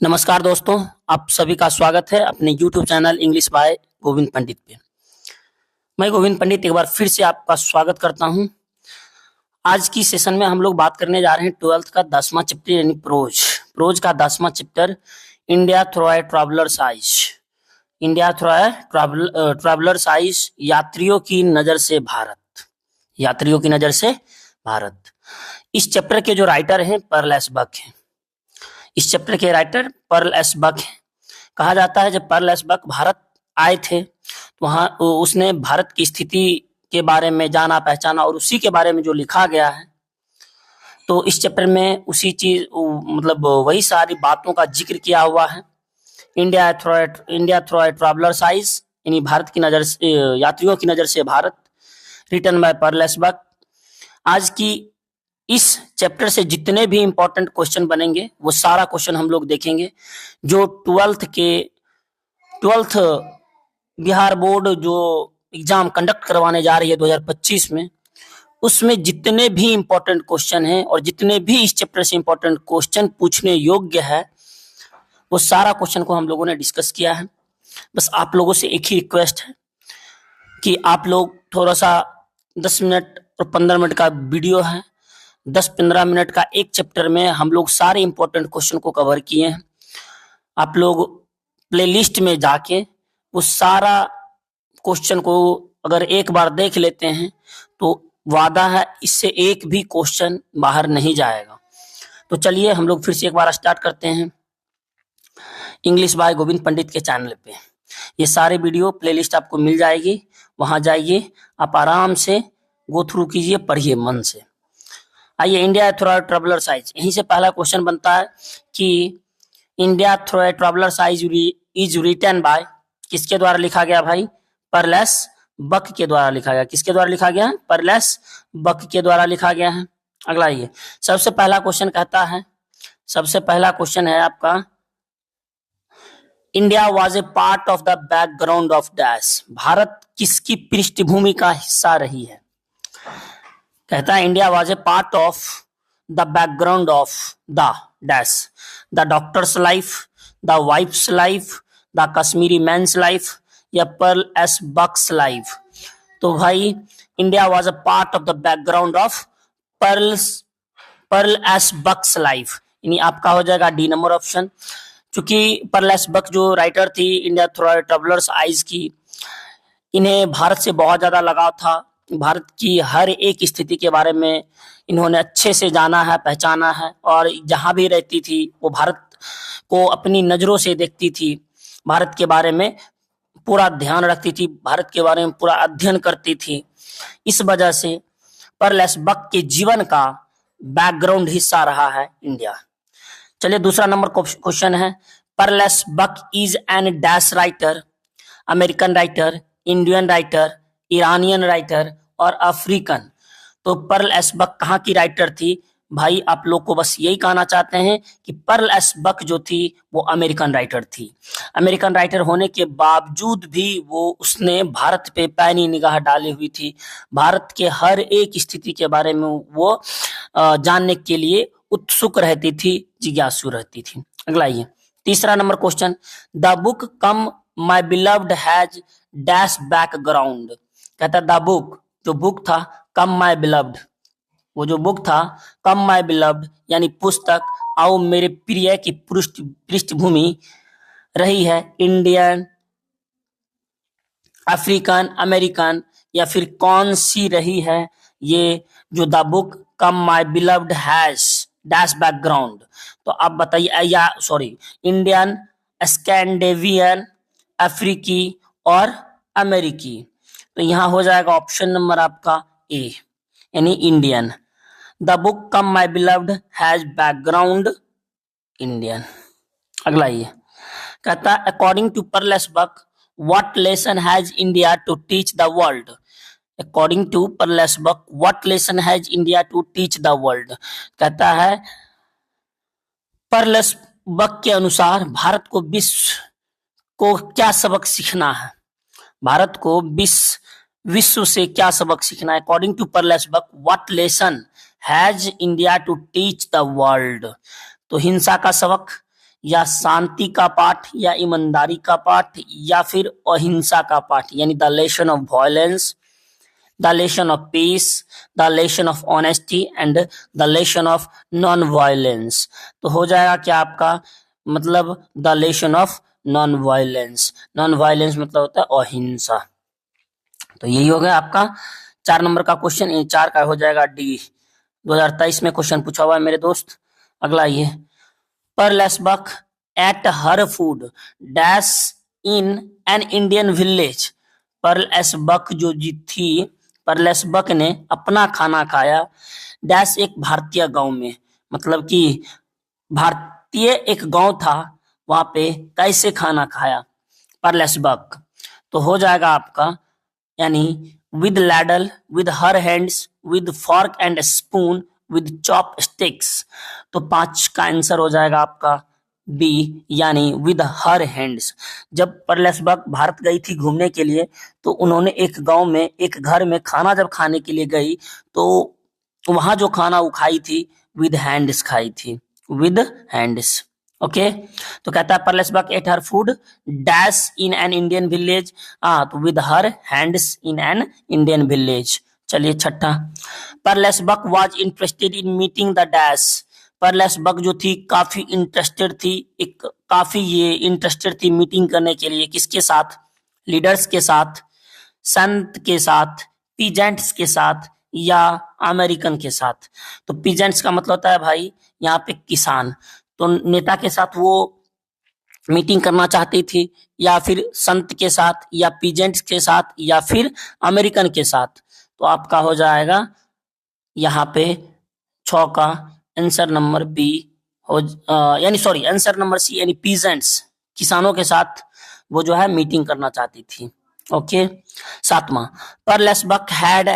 नमस्कार दोस्तों, आप सभी का स्वागत है अपने YouTube channel English by Govind Pandit पे। मैं गोविंद पंडित एक बार फिर से आपका स्वागत करता हूं। आज की सेशन में हम लोग बात करने जा रहे हैं 12th का 10वां चैप्टर यानी प्रोज का 10वां chapter India through a traveller's eyes. India through a traveller's eyes, यात्रियों की नजर से भारत। यात्रियों की नजर से भारत। इस चैप्टर के जो राइटर हैं पर्ल एस बक हैं। इस चैप्टर के राइटर पर्ल एस बक हैं। कहा जाता है जब पर्ल एस बक भारत आए थे तो वहां उसने भारत की स्थिति के बारे में जाना पहचाना और उसी के बारे में जो लिखा गया है तो इस चैप्टर में उसी चीज मतलब वही सारी बातों का जिक्र किया हुआ है। India through a traveller's eyes यानी भारत की नजर से, यात्रियों की नजर से Bharat, written by Pearl S Buck. आज की इस चैप्टर से जितने भी इंपॉर्टेंट क्वेश्चन बनेंगे वो सारा क्वेश्चन हम लोग देखेंगे। जो 12th बिहार बोर्ड जो एग्जाम कंडक्ट करवाने जा रही है 2025 में, उसमें जितने भी इंपॉर्टेंट क्वेश्चन हैं और जितने भी इस चैप्टर से इंपॉर्टेंट क्वेश्चन पूछने योग्य है वो सारा क्वेश्चन को हम लोगों ने डिस्कस किया है। बस आप लोगों से एक ही रिक्वेस्ट है कि आप लोग थोड़ा सा 10 मिनट और 15 मिनट का वीडियो है, 10-15 मिनट का एक चैप्टर में हम लोग सारे इंपॉर्टेंट क्वेश्चन को कवर किए हैं। आप लोग प्लेलिस्ट में जाके उस सारा क्वेश्चन को अगर एक बार देख लेते हैं तो वादा है इससे एक भी क्वेश्चन बाहर नहीं जाएगा। तो चलिए हम लोग फिर से एक बार स्टार्ट करते हैं इंग्लिश बाय गोविंद पंडित के चैनल पे। ये सारे वीडियो प्लेलिस्ट आपको मिल जाएगी, वहां जाइए, आप आराम से गो थ्रू कीजिए, पढ़िए मन से। आइए, India through a traveller's eyes, यहीं से पहला क्वेश्चन बनता है कि India through a traveller's eyes is written by, किसके द्वारा लिखा गया भाई? पर्ल एस बक के द्वारा लिखा गया। किसके द्वारा लिखा गया है? पर्ल एस बक के द्वारा लिखा गया है। अगला ये सबसे पहला क्वेश्चन कहता है, सबसे पहला क्वेश्चन है आपका, India was a part of the background of dash, Bharat किसकी पृष्ठभूमि का हिस्सा रही है? कहता है India was a part of the background of the dash, the doctor's life, the wife's life, the Kashmiri man's life या पर्ल एस बक्स लाइफ। तो भाई India was a part of the background of Pearl S Buck's life, यानी आपका हो जाएगा D number option. क्योंकि Perl S बक जो writer थी India through a traveller's eyes की, इन्हें भारत से बहुत ज्यादा लगाव था। भारत की हर एक स्थिति के बारे में इन्होंने अच्छे से जाना है, पहचाना है, और जहां भी रहती थी वो भारत को अपनी नजरों से देखती थी, भारत के बारे में पूरा ध्यान रखती थी, भारत के बारे में पूरा अध्ययन करती थी। इस वजह से पर्ल एस बक के जीवन का बैकग्राउंड हिस्सा रहा है इंडिया। चलिए दूसरा नंबर क्वेश्चन है, Pearl S Buck is an dash writer, American writer, Indian writer, Iranian writer और अफ्रीकन। तो पर्ल एस बक कहाँ की राइटर थी? भाई आप लोग को बस यही कहना चाहते हैं कि पर्ल एस बक जो थी वो अमेरिकन राइटर थी। अमेरिकन राइटर होने के बावजूद भी वो उसने भारत पे पैनी निगाह डाली हुई थी, भारत के हर एक स्थिति के बारे में वो जानने के लिए उत्सुक रहती थी, जिज्ञासु रहती थी। अगला ये तीसरा number question, the book come my beloved has dash background. कहता द बुक, जो बुक था कम माई बिलव्ड, वो जो बुक था कम माई बिलव्ड यानी पुस्तक आओ मेरे प्रिय की पृष्ठभूमि रही है इंडियन, अफ्रीकन, अमेरिकन या फिर कौन सी रही है? ये जो the book come my beloved has dash background, तो आप बताइए, या सॉरी, इंडियन, स्कैंडिनेवियन, अफ्रीकी और अमेरिकी। तो यहां हो जाएगा ऑप्शन नंबर आपका ए यानी Indian. The book come my beloved has background Indian. अगला ये कहता है, according to Pearl S Buck what lesson has India to teach the world. According to Pearl S Buck what lesson has India to teach the world. कहता है Pearl S बक के अनुसार भारत को विश्व को क्या सबक सीखना है? भारत को विश्व से क्या सबक सीखना है? According to Pearl S Buck what lesson has India to teach the world. तो हिंसा का सबक, या शांति का पाठ, या ईमानदारी का पाठ, या फिर अहिंसा का पाठ, यानी the lesson of violence, the lesson of peace, the lesson of honesty and the lesson of non violence. तो हो जाएगा क्या आपका, मतलब the lesson of non violence. Non violence मतलब होता है अहिंसा। तो यही हो गया आपका 4 नंबर का क्वेश्चन। इन 4 का हो जाएगा डी। 2023 में क्वेश्चन पूछा हुआ है मेरे दोस्त। अगला ये, पर लेस्बक at her food dash in an Indian village. पर लेस्बक जो जी थी, पर लेस्बक ने अपना खाना खाया डैश एक भारतीय गांव में, मतलब कि भारतीय एक गांव था, वहां पे कैसे खाना खाया पर लेस्बक। तो हो जाएगा आपका, यानी with ladle, with her hands, with fork and spoon, with chop sticks. तो 5 का आंसर हो जाएगा आपका बी, यानी विद हर हैंड्स। जब परलेसबर्ग भारत गई थी घूमने के लिए, तो उन्होंने एक गांव में, एक घर में खाना जब खाने के लिए गई, तो वहां जो खाना वो खाई थी विद हैंड्स खाई थी, विद हैंड्स। ओके, तो कहता है Perlesberg at her food dash in an Indian village, तो with her hands in an Indian village. चलिए छठा, Perlesberg was interested in meeting the dash. Perlesberg जो थी काफी इंटरेस्टेड थी, एक काफी ये इंटरेस्टेड थी मीटिंग करने के लिए, किसके साथ, लीडर्स के साथ, संत के साथ, पीजेंट्स के साथ, या अमेरिकन के साथ। तो पीजेंट्स का मतलब होता है भाई यहाँ पे किसान। तो नेता के साथ वो मीटिंग करना चाहती थी, या फिर संत के साथ, या पीजेंट्स के साथ, या फिर अमेरिकन के साथ। तो आपका हो जाएगा यहाँ पे 6 का आंसर नंबर बी हो, यानी सॉरी आंसर नंबर सी, यानी पीजेंट्स, किसानों के साथ वो जो है मीटिंग करना चाहती थी। ओके, 7वां, परलेसबर्ग हैड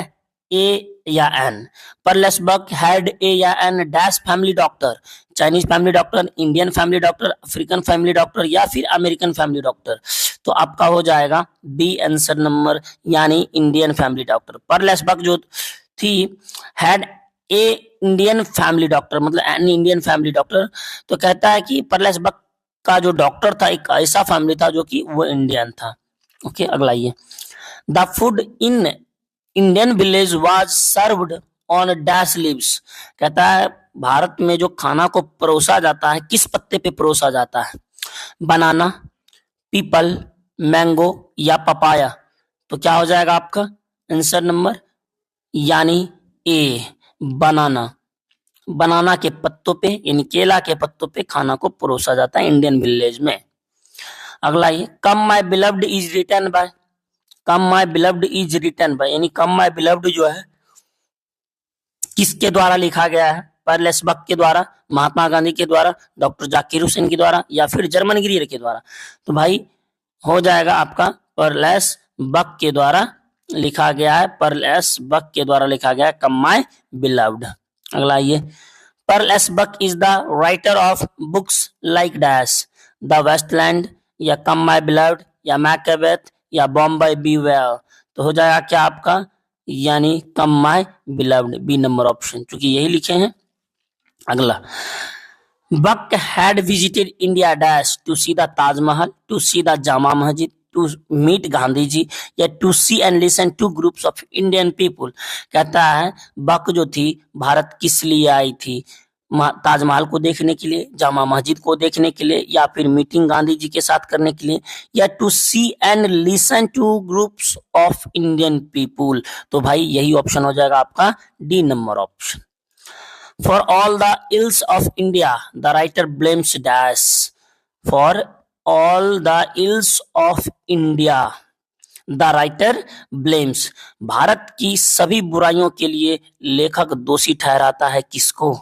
ए या एन। परलेसबर्ग हैड ए या an dash family doctor, Chinese family doctor, Indian family doctor, African family doctor, या फिर अमेरिकन फैमिली डॉक्टर। तो आपका हो जाएगा बी आंसर नंबर, यानी इंडियन फैमिली डॉक्टर। परलेसबर्ग जो थी had a Indian family doctor, मतलब एन इंडियन फैमिली डॉक्टर। तो कहता है कि परलेसबर्ग का जो डॉक्टर था एक ऐसा फैमिली था जो कि वो इंडियन था। ओके, अगला ये, the food in Indian village was served on dash leaves. कहता है भारत में जो खाना को परोसा जाता है किस पत्ते पे परोसा जाता है, बनाना, पीपल, मैंगो, या पपाया। तो क्या हो जाएगा आपका आंसर नंबर, यानी ए, बनाना। बनाना के पत्तों पे, यानी केला के पत्तों पे खाना को परोसा जाता है इंडियन विलेज में। अगला ये, come my beloved is written by. Come my beloved is written by, यानी कम माय बिलव्ड जो है किसके द्वारा लिखा गया है, परलेसबर्ग के द्वारा, महात्मा गांधी के द्वारा, डॉक्टर जाकिर हुसैन के द्वारा, या फिर जर्मन ग्रीर के द्वारा। तो भाई हो जाएगा आपका परलेसबर्ग के द्वारा लिखा गया है, परलेसबर्ग के द्वारा लिखा गया है कम माय बिलव्ड। अगला ये, Perlesberg is the writer of books like dash, the Wasteland, या कम माय बिलव्ड, या मैकबेथ, या बॉम्बे बीवेयर। तो हो जाएगा क्या आपका, यानी come my beloved, B number option, क्योंकि यही लिखे हैं। अगला, Buck had visited India dash to see the Taj Mahal, to see the Jama Masjid, to meet Gandhi ji, या to see and listen to groups of Indian people. कहता है बक जो थी भारत किस लिए आई थी, ताजमहल को देखने के लिए, जामा मस्जिद को देखने के लिए, या फिर मीटिंग गांधी जी के साथ करने के लिए, या to see and listen to groups of Indian people. तो भाई यही ऑप्शन हो जाएगा आपका D number option. For all the ills of India the writer blames dash. For all the ills of India the writer blames, Bharat की सभी बुराइयों के लिए लेखक दोषी ठहराता है किसको,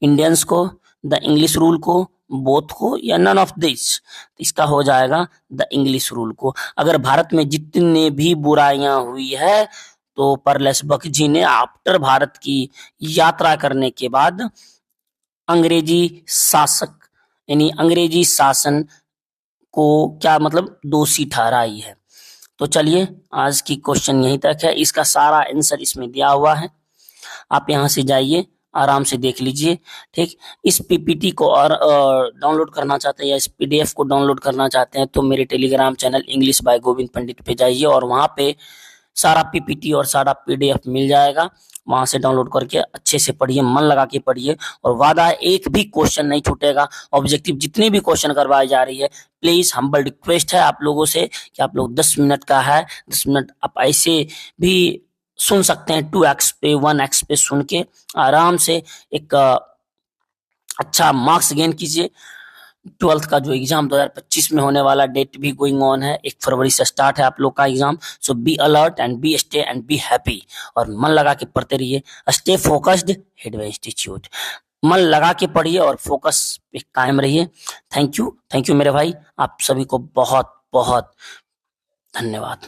इंडियंस को, द इंग्लिश रूल को, बोथ को, या नन ऑफ दिस। इसका हो जाएगा द इंग्लिश रूल को। अगर भारत में जितने भी बुराइयां हुई है, तो परलेसबर्ग जी ने आफ्टर भारत की यात्रा करने के बाद अंग्रेजी शासक, यानी अंग्रेजी शासन को क्या मतलब दोषी ठहराई है। तो चलिए आज की क्वेश्चन यहीं तक है, इसका सारा आंसर इसमें दिया हुआ है, आप यहां से जाइए आराम से देख लीजिए। ठीक, इस पीपीटी को और डाउनलोड करना चाहते हैं या इस पीडीएफ को डाउनलोड करना चाहते हैं तो मेरे Telegram channel English by Govind Pandit पे जाइए और वहां पे सारा पीपीटी और सारा पीडीएफ मिल जाएगा। वहां से डाउनलोड करके अच्छे से पढ़िए, मन लगा के पढ़िए और वादा है एक भी क्वेश्चन नहीं छूटेगा। ऑब्जेक्टिव जितने भी क्वेश्चन करवाई जा रही है, प्लीज हम्बल रिक्वेस्ट है आप लोगों से कि आप लोग 10 मिनट का है, 10 मिनट आप ऐसे भी सुन सकते हैं, 2x पे 1x पे सुन के आराम से एक अच्छा मार्क्स गेन कीजिए। 12th का जो एग्जाम 2025 में होने वाला, डेट भी गोइंग ऑन है, 1 फरवरी से स्टार्ट है आप लोग का exam. So be alert and be stay and be happy और मन लगा के पढ़ते रहिए। Stay focused, headway institute. मन लगा के पढ़िए और फोकस पे कायम रहिए। थैंक यू मेरे भाई, आप सभी को बहुत बहुत धन्यवाद।